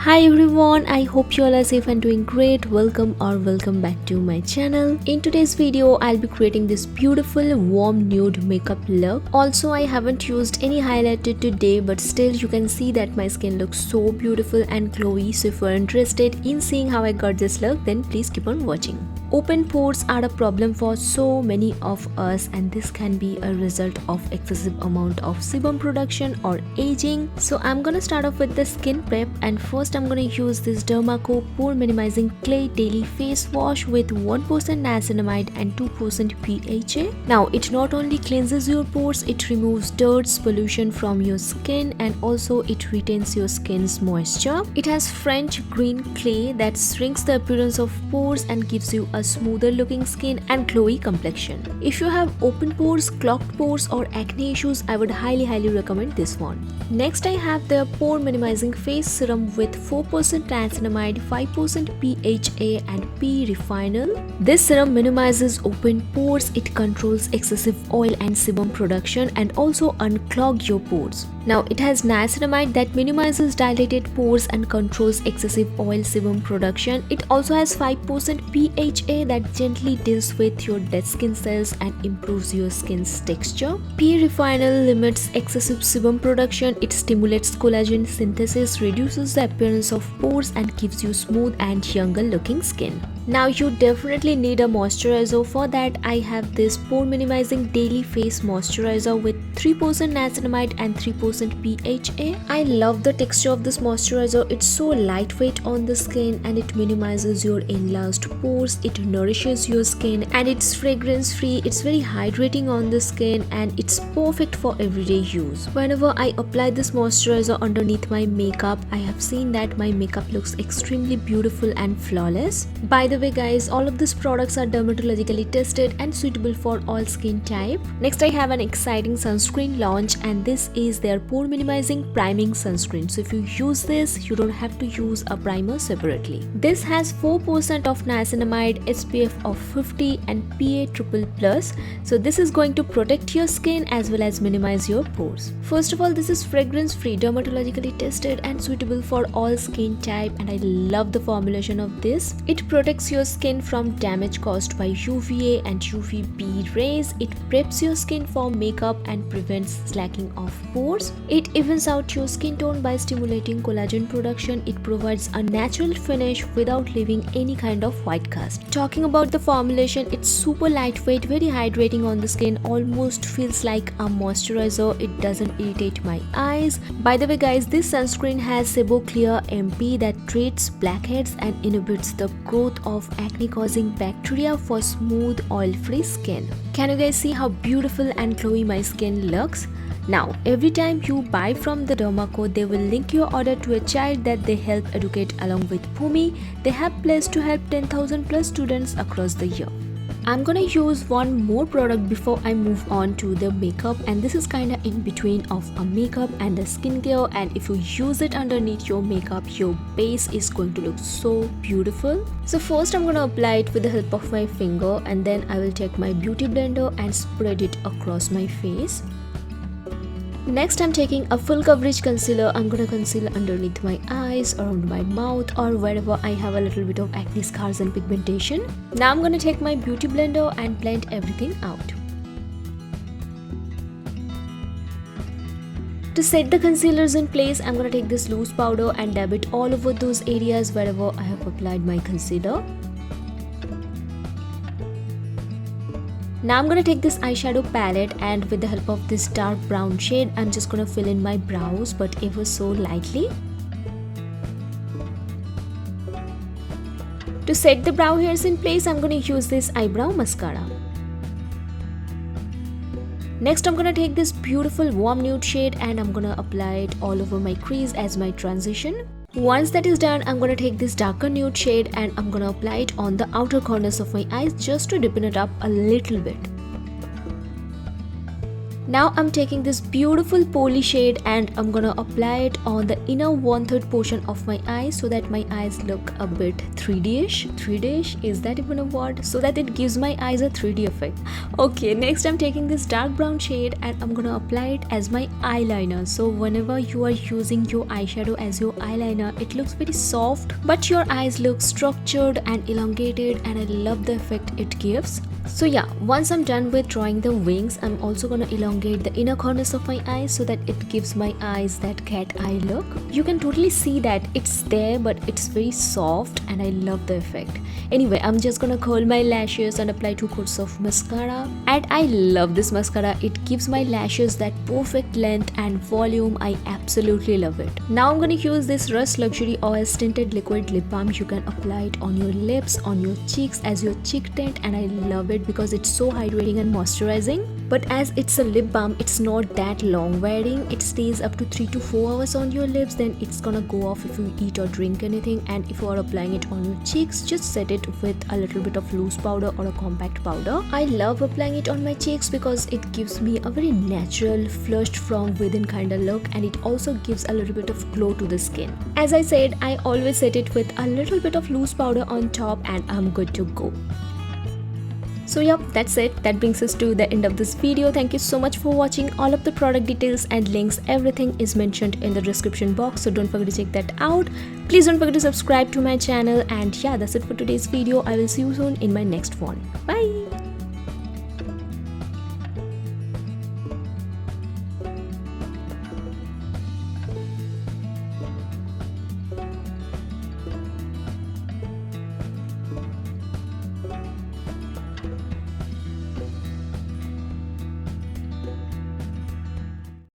Hi everyone, I hope you all are safe and doing great. Welcome back to my channel. In today's video, I'll be creating this beautiful warm nude makeup look. Also, I haven't used any highlighter today, but still you can see that my skin looks so beautiful and glowy. So if you're interested in seeing how I got this look, then please keep on watching. Open pores are a problem for so many of us, and this can be a result of excessive amount of sebum production or aging. So I'm gonna start off with the skin prep, and first I'm gonna use this Dermaco Pore Minimizing Clay Daily Face Wash with 1% Niacinamide and 2% PHA. Now it not only cleanses your pores, it removes dirt, pollution from your skin, and also it retains your skin's moisture. It has French green clay that shrinks the appearance of pores and gives you a smoother looking skin and glowy complexion. If you have open pores, clogged pores or acne issues, I would highly recommend this one. Next I have the Pore Minimizing Face Serum with 4% niacinamide, 5% PHA and P-refinyl. This serum minimizes open pores, it controls excessive oil and sebum production and also unclog your pores. Now it has niacinamide that minimizes dilated pores and controls excessive oil sebum production. It also has 5% PHA that gently deals with your dead skin cells and improves your skin's texture. P-refinyl limits excessive sebum production. It stimulates collagen synthesis, reduces the appearance of pores and gives you smooth and younger looking skin. Now you definitely need a moisturizer. For that I have this Pore Minimizing Daily Face Moisturizer with 3% niacinamide and 3% PHA. I love the texture of this moisturizer. It's so lightweight on the skin and it minimizes your enlarged pores. It nourishes your skin and it's fragrance free. It's very hydrating on the skin and it's perfect for everyday use. Whenever I apply this moisturizer underneath my makeup, I have seen that my makeup looks extremely beautiful and flawless. By the way guys, all of these products are dermatologically tested and suitable for all skin type. Next I have an exciting sunscreen launch, and this is their Pore Minimizing Priming Sunscreen. So if you use this, you don't have to use a primer separately. This has 4% of niacinamide, SPF of 50 and PA+++. So this is going to protect your skin as well as minimize your pores. First of all, this is fragrance free, dermatologically tested and suitable for all skin type, and I love the formulation of this. It protects your skin from damage caused by UVA and UVB rays. It preps your skin for makeup and prevents slacking of pores. It evens out your skin tone by stimulating collagen production. It provides a natural finish without leaving any kind of white cast. Talking about the formulation, it's super lightweight, very hydrating on the skin, almost feels like a moisturizer. It doesn't irritate my eyes. By the way guys, this sunscreen has Sebo Clear MP that treats blackheads and inhibits the growth of acne causing bacteria for smooth oil-free skin. Can you guys see how beautiful and glowy my skin looks? Now every time you buy from the Dermaco, they will link your order to a child that they help educate along with Bhumi. They have pledged to help 10,000 plus students across the year. I'm gonna use one more product before I move on to the makeup, and this is kinda in between of a makeup and a skincare, and if you use it underneath your makeup, your base is going to look so beautiful. So first I'm gonna apply it with the help of my finger, and then I will take my beauty blender and spread it across my face. Next I'm taking a full coverage concealer. I'm gonna conceal underneath my eyes, around my mouth, or wherever I have a little bit of acne scars and pigmentation. Now I'm gonna take my beauty blender and blend everything out. To set the concealers in place, I'm gonna take this loose powder and dab it all over those areas wherever I have applied my concealer. Now I'm gonna take this eyeshadow palette, and with the help of this dark brown shade, I'm just gonna fill in my brows, but ever so lightly. To set the brow hairs in place, I'm gonna use this eyebrow mascara. Next I'm gonna take this beautiful warm nude shade and I'm gonna apply it all over my crease as my transition. Once that is done, I'm gonna take this darker nude shade and I'm gonna apply it on the outer corners of my eyes just to deepen it up a little bit. Now I'm taking this beautiful poly shade and I'm gonna apply it on the inner 1/3 portion of my eye so that my eyes look a bit 3D-ish. 3D-ish? Is that even a word? So that it gives my eyes a 3D effect. Okay, next I'm taking this dark brown shade and I'm gonna apply it as my eyeliner. So whenever you are using your eyeshadow as your eyeliner, it looks very soft, but your eyes look structured and elongated, and I love the effect it gives. So yeah, once I'm done with drawing the wings, I'm also gonna elongate the inner corners of my eyes so that it gives my eyes that cat eye look. You can totally see that it's there, but it's very soft and I love the effect. Anyway, I'm just gonna curl my lashes and apply 2 coats of mascara. And I love this mascara. It gives my lashes that perfect length and volume. I absolutely love it. Now I'm gonna use this Rust Luxury OS tinted liquid lip balm. You can apply it on your lips, on your cheeks as your cheek tint, and I love it because it's so hydrating and moisturizing. But as it's a lip balm, it's not that long wearing. It stays up to 3 to 4 hours on your lips, then it's gonna go off if you eat or drink anything. And if you are applying it on your cheeks, just set it with a little bit of loose powder or a compact powder. I love applying it on my cheeks because it gives me a very natural, flushed from within kind of look, and it also gives a little bit of glow to the skin. As I said, I always set it with a little bit of loose powder on top and I'm good to go. So yep, that's it. That brings us to the end of this video. Thank you so much for watching. All of the product details and links, everything is mentioned in the description box, so don't forget to check that out. Please don't forget to subscribe to my channel, and yeah, that's it for today's video. I will see you soon in my next one. Bye.